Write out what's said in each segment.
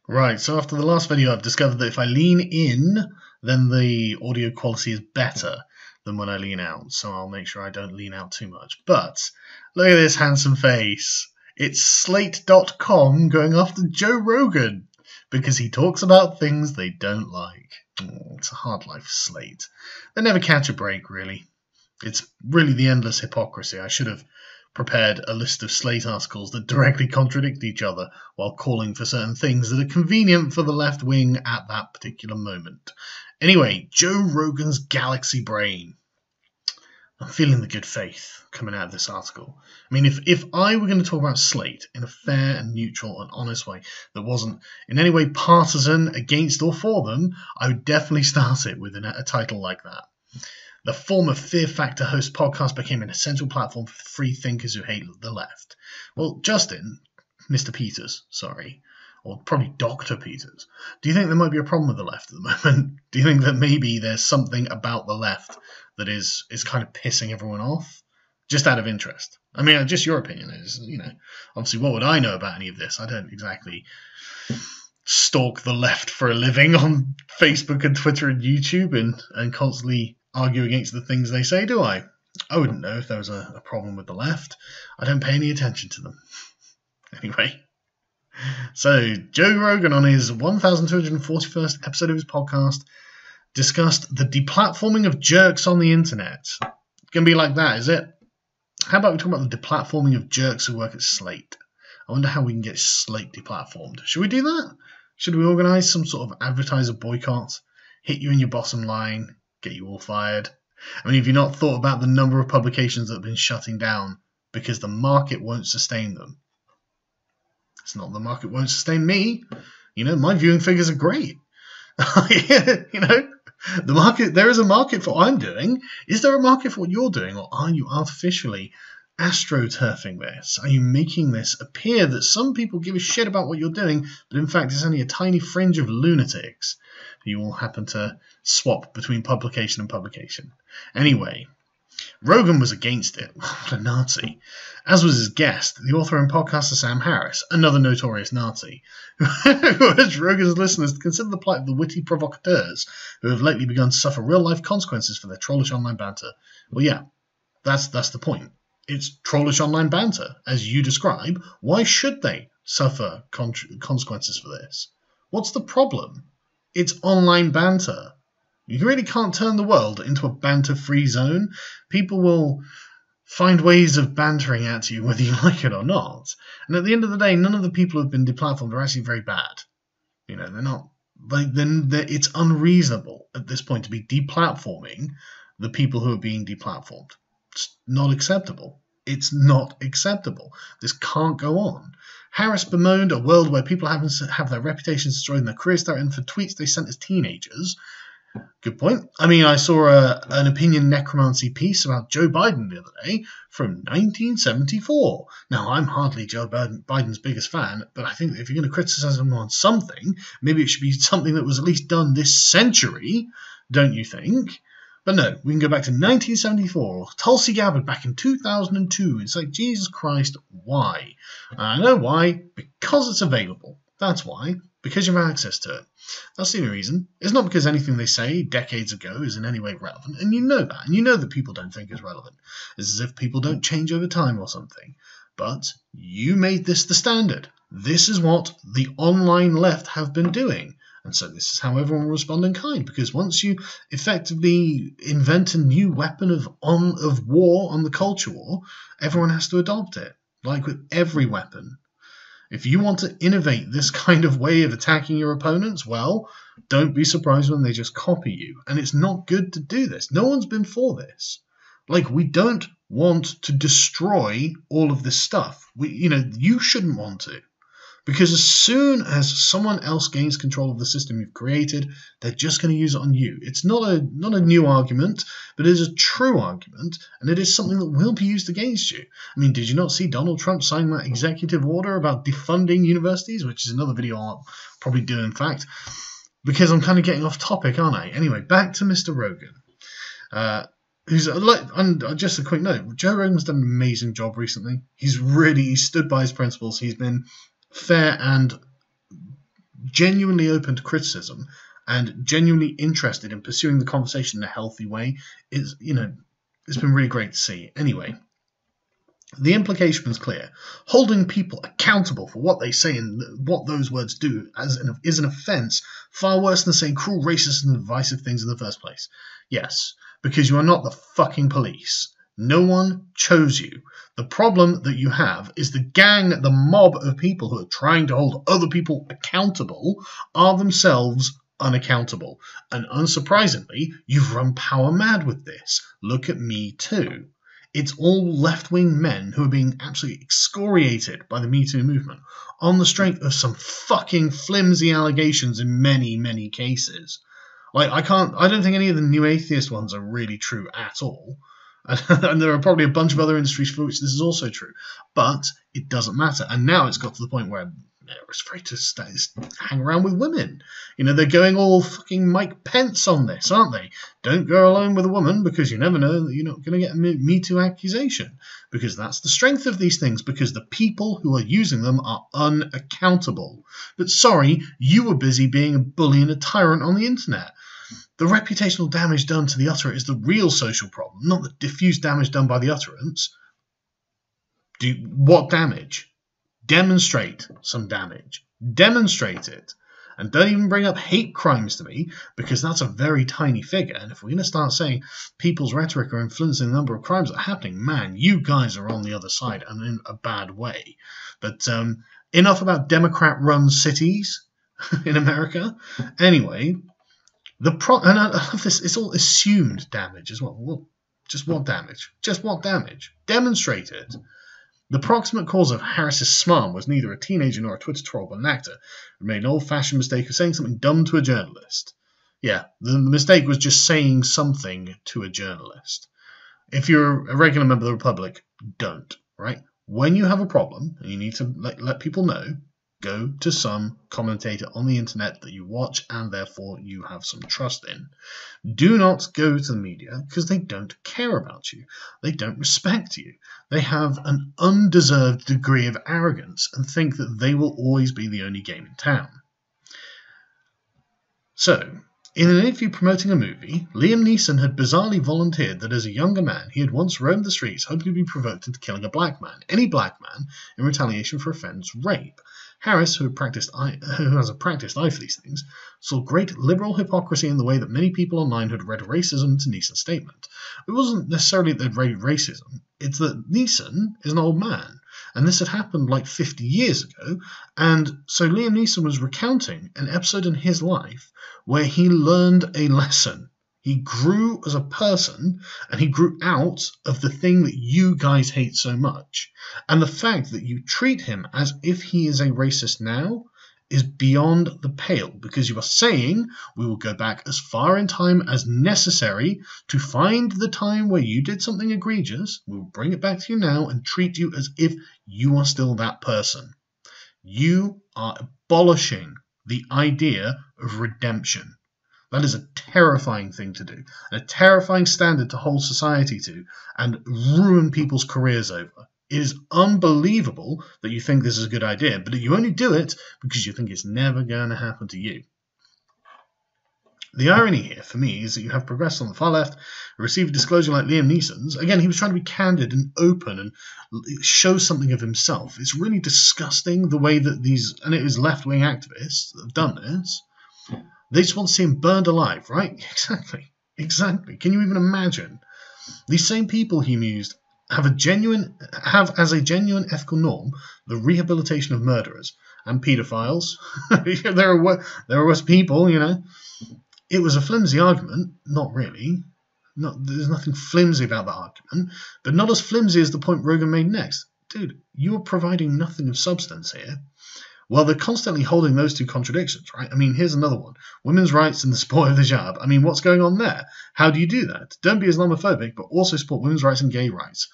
Right, so after the last video, I've discovered that if I lean in, then the audio quality is better than when I lean out. So I'll make sure I don't lean out too much. But look at this handsome face. It's Slate.com going after Joe Rogan because he talks about things they don't like. Oh, it's a hard life, Slate. They never catch a break, really. It's really the endless hypocrisy. I should have prepared a list of Slate articles that directly contradict each other while calling for certain things that are convenient for the left wing at that particular moment. Anyway, Joe Rogan's galaxy brain. I'm feeling the good faith coming out of this article. I mean, if I were going to talk about Slate in a fair and neutral and honest way that wasn't in any way partisan against or for them, I would definitely start it with a title like that. The former Fear Factor host podcast became an essential platform for free thinkers who hate the left. Well, Justin, Mr. Peters, sorry, or probably Dr. Peters, do you think there might be a problem with the left at the moment? Do you think that maybe there's something about the left that is kind of pissing everyone off? Just out of interest. I mean, just your opinion is, obviously what would I know about any of this? I don't exactly stalk the left for a living on Facebook and Twitter and YouTube and constantly argue against the things they say, do I? I wouldn't know if there was a problem with the left. I don't pay any attention to them. Anyway, so Joe Rogan on his 1241st episode of his podcast discussed the deplatforming of jerks on the internet. It's going to be like that, is it? How about we talk about the deplatforming of jerks who work at Slate? I wonder how we can get Slate deplatformed. Should we do that? Should we organise some sort of advertiser boycott? Hit you in your bottom line? Get you all fired? I mean, have you not thought about the number of publications that have been shutting down because the market won't sustain them? It's not the market won't sustain me. My viewing figures are great. The market, there is a market for what I'm doing. Is there a market for what you're doing? Or are you artificially astroturfing this? Are you making this appear that some people give a shit about what you're doing, but in fact it's only a tiny fringe of lunatics who you all happen to swap between publication and publication? Anyway, Rogan was against it. What a Nazi. As was his guest, the author and podcaster Sam Harris, another notorious Nazi, who urged Rogan's listeners to consider the plight of the witty provocateurs who have lately begun to suffer real-life consequences for their trollish online banter. Well, yeah, that's the point. It's trollish online banter, as you describe. Why should they suffer consequences for this? What's the problem? It's online banter. You really can't turn the world into a banter-free zone. People will find ways of bantering at you whether you like it or not. And at the end of the day, none of the people who have been deplatformed are actually very bad. They're not. It's unreasonable at this point to be deplatforming the people who are being deplatformed. It's not acceptable. It's not acceptable. This can't go on. Harris bemoaned a world where people have their reputations destroyed and their careers threatened for tweets they sent as teenagers. Good point. I mean, I saw an opinion necromancy piece about Joe Biden the other day from 1974. Now, I'm hardly Joe Biden's biggest fan, but I think that if you're going to criticize him on something, maybe it should be something that was at least done this century, don't you think? But no, we can go back to 1974, Tulsi Gabbard back in 2002. It's like, Jesus Christ, why? I know why. Because it's available. That's why. Because you have access to it. That's the only reason. It's not because anything they say decades ago is in any way relevant. And you know that. And you know that people don't think it's relevant. It's as if people don't change over time or something. But you made this the standard. This is what the online left have been doing. And so this is how everyone will respond in kind, because once you effectively invent a new weapon of war on the culture war, everyone has to adopt it, like with every weapon. If you want to innovate this kind of way of attacking your opponents, well, don't be surprised when they just copy you. And it's not good to do this. No one's been for this. We don't want to destroy all of this stuff. You shouldn't want to. Because as soon as someone else gains control of the system you've created, they're just going to use it on you. It's not a new argument, but it is a true argument, and it is something that will be used against you. I mean, did you not see Donald Trump sign that executive order about defunding universities, which is another video I'll probably do, in fact, because I'm kind of getting off topic, aren't I? Anyway, back to Mr. Rogan. And just a quick note, Joe Rogan's done an amazing job recently. He stood by his principles. He's been fair and genuinely open to criticism and genuinely interested in pursuing the conversation in a healthy way, it's been really great to see. Anyway, the implication is clear. Holding people accountable for what they say and what those words do is an offence far worse than saying cruel, racist and divisive things in the first place. Yes, because you are not the fucking police. No one chose you. The problem that you have is the gang, the mob of people who are trying to hold other people accountable are themselves unaccountable. And unsurprisingly, you've run power mad with this. Look at Me Too. It's all left-wing men who are being absolutely excoriated by the Me Too movement on the strength of some fucking flimsy allegations in many, many cases. Like, I don't think any of the new atheist ones are really true at all. And there are probably a bunch of other industries for which this is also true. But it doesn't matter. And now it's got to the point where they're afraid to hang around with women. They're going all fucking Mike Pence on this, aren't they? Don't go alone with a woman because you never know that you're not going to get a Me Too accusation. Because that's the strength of these things, because the people who are using them are unaccountable. But sorry, you were busy being a bully and a tyrant on the internet. The reputational damage done to the utterer is the real social problem, not the diffuse damage done by the utterance. What damage? Demonstrate some damage. Demonstrate it. And don't even bring up hate crimes to me, because that's a very tiny figure. And if we're going to start saying people's rhetoric are influencing the number of crimes that are happening, man, you guys are on the other side and in a bad way. But enough about Democrat-run cities in America. Anyway, and I love this, it's all assumed damage as well. Just what damage? Just what damage? Demonstrate it. The proximate cause of Harris's smarm was neither a teenager nor a Twitter troll, but an actor who made an old-fashioned mistake of saying something dumb to a journalist. Yeah, the mistake was just saying something to a journalist. If you're a regular member of the Republic, don't, right? When you have a problem and you need to let people know, go to some commentator on the internet that you watch and therefore you have some trust in. Do not go to the media because they don't care about you. They don't respect you. They have an undeserved degree of arrogance and think that they will always be the only game in town. So, in an interview promoting a movie, Liam Neeson had bizarrely volunteered that as a younger man he had once roamed the streets hoping to be provoked into killing a black man, any black man, in retaliation for a friend's rape. Harris, who has a practiced eye for these things, saw great liberal hypocrisy in the way that many people online had read racism into Neeson's statement. It wasn't necessarily that they read racism, it's that Neeson is an old man, and this had happened like 50 years ago, and so Liam Neeson was recounting an episode in his life where he learned a lesson. He grew as a person, and he grew out of the thing that you guys hate so much. And the fact that you treat him as if he is a racist now is beyond the pale, because you are saying we will go back as far in time as necessary to find the time where you did something egregious. We will bring it back to you now and treat you as if you are still that person. You are abolishing the idea of redemption. That is a terrifying thing to do, and a terrifying standard to hold society to, and ruin people's careers over. It is unbelievable that you think this is a good idea, but you only do it because you think it's never going to happen to you. The irony here, for me, is that you have progressives on the far left who receive a disclosure like Liam Neeson's. Again, he was trying to be candid and open and show something of himself. It's really disgusting the way that and it was left-wing activists that have done this. They just want to see him burned alive, right? Exactly. Can you even imagine? These same people, he mused, have as a genuine ethical norm the rehabilitation of murderers and paedophiles. there are worse people, It was a flimsy argument. Not really. There's nothing flimsy about that argument, but not as flimsy as the point Rogan made next. Dude, you are providing nothing of substance here. Well, they're constantly holding those two contradictions, right? I mean, here's another one. Women's rights and the support of the hijab. I mean, what's going on there? How do you do that? Don't be Islamophobic, but also support women's rights and gay rights.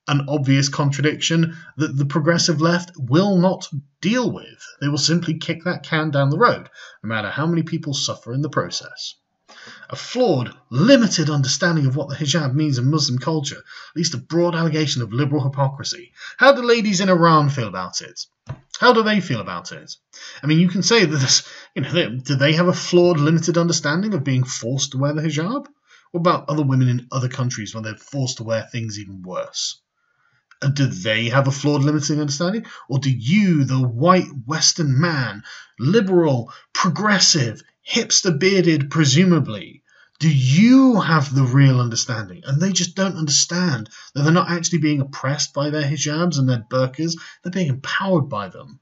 An obvious contradiction that the progressive left will not deal with. They will simply kick that can down the road, no matter how many people suffer in the process. A flawed, limited understanding of what the hijab means in Muslim culture leads to broad allegation of liberal hypocrisy. How do ladies in Iran feel about it? How do they feel about it? I mean, you can say that this, do they have a flawed, limited understanding of being forced to wear the hijab? What about other women in other countries where they're forced to wear things even worse? And do they have a flawed, limited understanding? Or do you, the white Western man, liberal, progressive, hipster-bearded, presumably, do you have the real understanding? And they just don't understand that they're not actually being oppressed by their hijabs and their burqas. They're being empowered by them.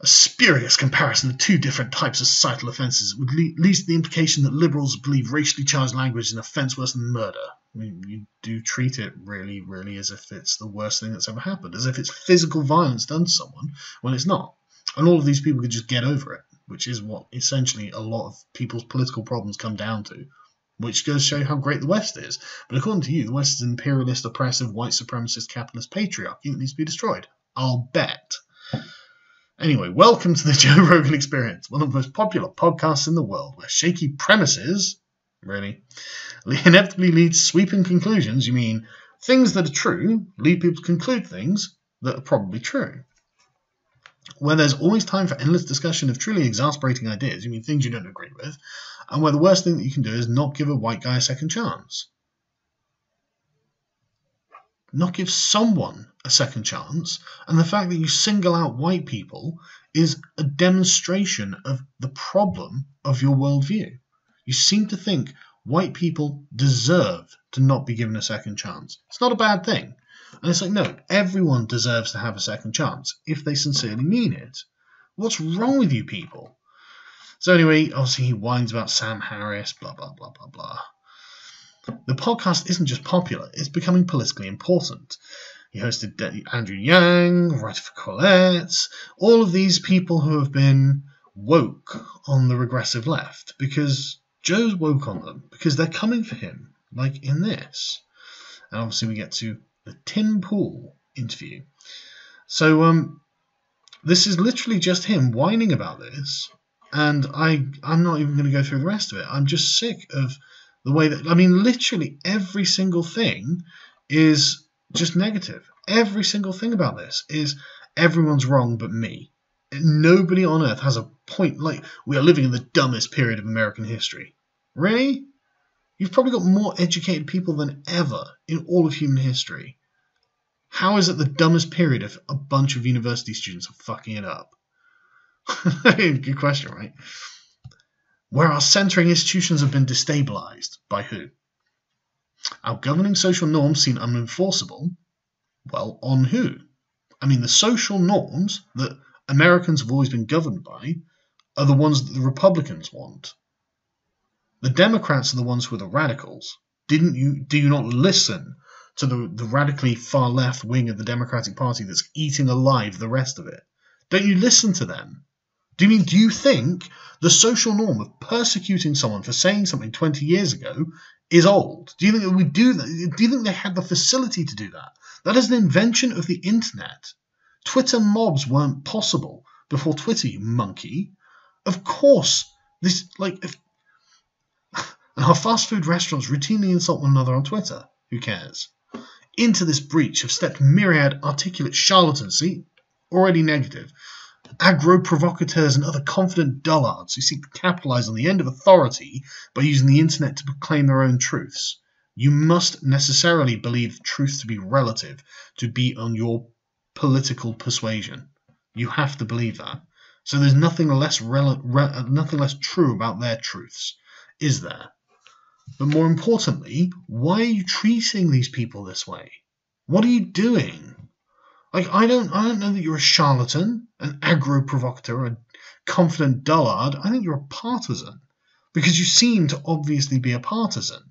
A spurious comparison of two different types of societal offences would lead to the implication that liberals believe racially charged language is an offence worse than murder. I mean, you do treat it really, really as if it's the worst thing that's ever happened, as if it's physical violence done to someone, when it's not. And all of these people could just get over it, which is what essentially a lot of people's political problems come down to, which goes to show how great the West is. But according to you, the West is an imperialist, oppressive, white supremacist, capitalist patriarchy that needs to be destroyed. I'll bet. Anyway, welcome to the Joe Rogan Experience, one of the most popular podcasts in the world, where shaky premises, really, inevitably lead to sweeping conclusions. You mean things that are true lead people to conclude things that are probably true. Where there's always time for endless discussion of truly exasperating ideas, you mean things you don't agree with, and where the worst thing that you can do is not give a white guy a second chance. Not give someone a second chance, and the fact that you single out white people is a demonstration of the problem of your worldview. You seem to think white people deserve to not be given a second chance. It's not a bad thing. And it's like, no, everyone deserves to have a second chance if they sincerely mean it. What's wrong with you people? So anyway, obviously he whines about Sam Harris, blah, blah, blah, blah, blah. The podcast isn't just popular, it's becoming politically important. He hosted Andrew Yang, writer for Colette, all of these people who have been woke on the regressive left, because Joe's woke on them, because they're coming for him, like in this. And obviously we get to the Tim Pool interview. So this is literally just him whining about this, and I'm not even going to go through the rest of it. I'm just sick of the way that, I mean, literally every single thing is just negative. Every single thing about this is everyone's wrong but me. Nobody on earth has a point. Like, we are living in the dumbest period of American history. Really? You've probably got more educated people than ever in all of human history. How is it the dumbest period if a bunch of university students are fucking it up? Good question, right? Where our centering institutions have been destabilized. By who? Our governing social norms seem unenforceable. Well, on who? I mean, the social norms that Americans have always been governed by are the ones that the Republicans want. The Democrats are the ones who are the radicals. Do you not listen to the radically far left wing of the Democratic Party that's eating alive the rest of it? Don't you listen to them? Do you think the social norm of persecuting someone for saying something 20 years ago is old? Do you think that we do that? Do you think they had the facility to do that? That is an invention of the internet. Twitter mobs weren't possible before Twitter, you monkey. Of course, and our fast food restaurants routinely insult one another on Twitter. Who cares? Into this breach have stepped myriad articulate charlatans, see, already negative, agro-provocateurs and other confident dullards who seek to capitalize on the end of authority by using the internet to proclaim their own truths. You must necessarily believe truth to be relative to be on your political persuasion. You have to believe that. So there's nothing less true about their truths, is there? But more importantly, why are you treating these people this way? What are you doing? Like, I don't know that you're a charlatan, an agro-provocateur, a confident dullard. I think you're a partisan, because you seem to obviously be a partisan.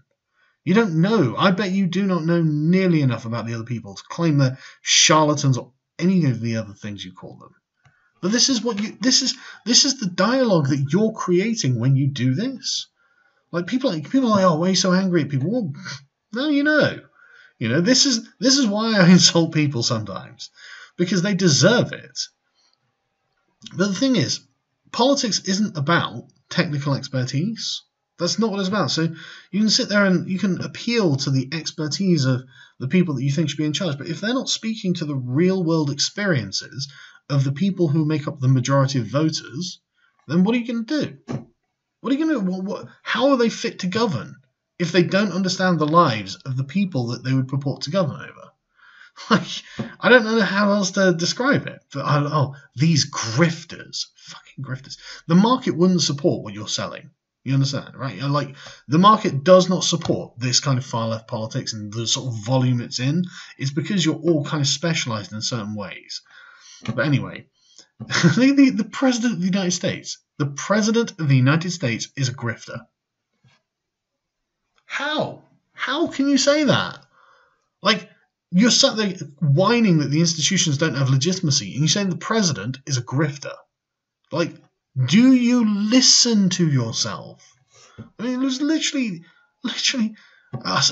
You don't know. I bet you do not know nearly enough about the other people to claim they're charlatans or any of the other things you call them. But this is the dialogue that you're creating when you do this. Like people are like, oh, why are you so angry at people? Well, no, you know, this is why I insult people sometimes, because they deserve it. But the thing is, politics isn't about technical expertise. That's not what it's about. So you can sit there and you can appeal to the expertise of the people that you think should be in charge. But if they're not speaking to the real world experiences of the people who make up the majority of voters, then what are you going to do? What are you going to do? How are they fit to govern if they don't understand the lives of the people that they would purport to govern over? Like, I don't know how else to describe it. But these grifters, fucking grifters. The market wouldn't support what you're selling. You understand, right? Like, the market does not support this kind of far left politics and the sort of volume it's in. It's because you're all kind of specialized in certain ways. But anyway, the president of the United States. The president of the United States is a grifter. How? How can you say that? Like, you're sat there whining that the institutions don't have legitimacy, and you're saying the president is a grifter. Like, do you listen to yourself? I mean, there's literally,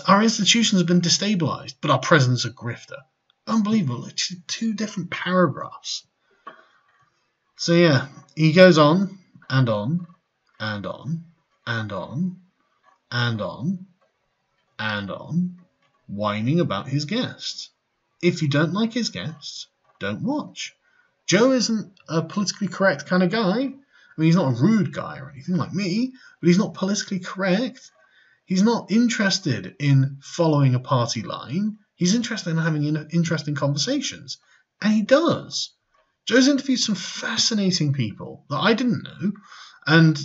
our institutions have been destabilized, but our president's a grifter. Unbelievable. Literally 2 different paragraphs. So yeah, he goes on and on and on and on and on and on, whining about his guests. If you don't like his guests, don't watch. Joe isn't a politically correct kind of guy. I mean, he's not a rude guy or anything like me, but he's not politically correct. He's not interested in following a party line. He's interested in having interesting conversations. And he does. Joe's interviewed some fascinating people that I didn't know and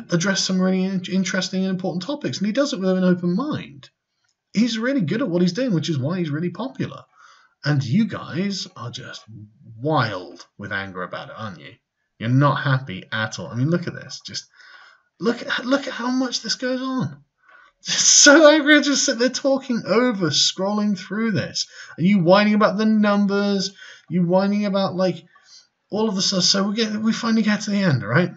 addressed some really interesting and important topics. And he does it with an open mind. He's really good at what he's doing, which is why he's really popular. And you guys are just wild with anger about it, aren't you? You're not happy at all. I mean, look at this. Just look at how much this goes on. Just so angry. I just sit there talking over, scrolling through this. And you whining about the numbers. You whining about, like, all of the stuff. So we finally get to the end, right?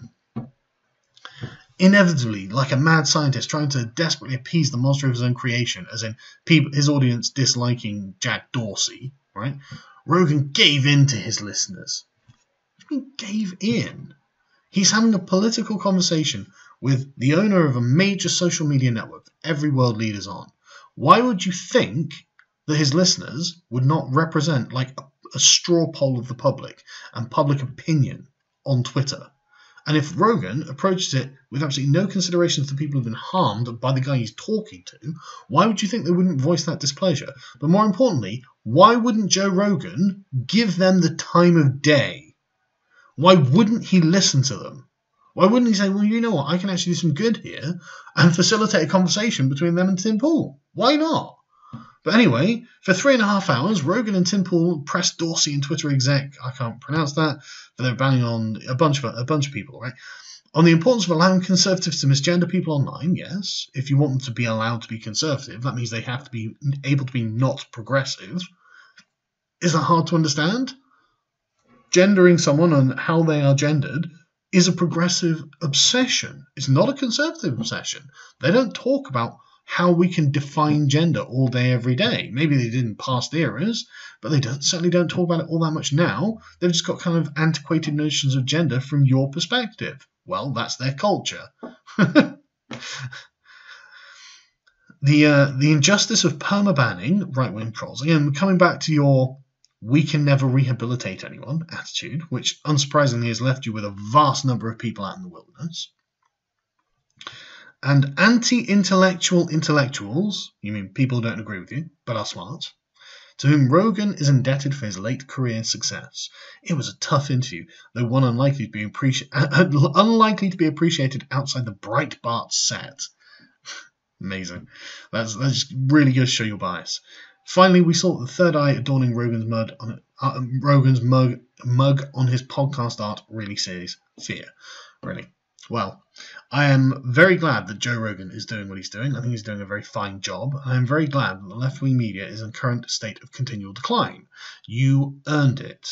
Inevitably, like a mad scientist trying to desperately appease the monster of his own creation, as in his audience disliking Jack Dorsey, right? Rogan gave in to his listeners. What do you mean gave in? He's having a political conversation with the owner of a major social media network that every world leader's on. Why would you think that his listeners would not represent like a straw poll of the public and public opinion on Twitter? And if Rogan approaches it with absolutely no consideration to the people who've been harmed by the guy he's talking to, why would you think they wouldn't voice that displeasure? But more importantly, why wouldn't Joe Rogan give them the time of day? Why wouldn't he listen to them? Why wouldn't he say, well, you know what, I can actually do some good here and facilitate a conversation between them and Tim Pool? Why not? But anyway, for 3.5 hours, Rogan and Tim Pool pressed Dorsey and Twitter exec, I can't pronounce that, but they're banning on a bunch of people, right? On the importance of allowing conservatives to misgender people online, yes. If you want them to be allowed to be conservative, that means they have to be able to be not progressive. Is that hard to understand? Gendering someone and how they are gendered is a progressive obsession. It's not a conservative obsession. They don't talk about how we can define gender all day, every day. Maybe they did in past eras, but they certainly don't talk about it all that much now. They've just got kind of antiquated notions of gender from your perspective. Well, that's their culture. The injustice of permabanning right-wing trolls. Again, we're coming back to your we can never rehabilitate anyone attitude, which unsurprisingly has left you with a vast number of people out in the wilderness. And anti-intellectual intellectuals, you mean people who don't agree with you, but are smart, to whom Rogan is indebted for his late career success. It was a tough interview, though one unlikely to be appreciated outside the Breitbart set. Amazing. That's just really goes to show your bias. Finally, we saw the third eye adorning Rogan's mug on his podcast art really sees fear. Really. Well, I am very glad that Joe Rogan is doing what he's doing. I think he's doing a very fine job. I am very glad that the left-wing media is in a current state of continual decline. You earned it.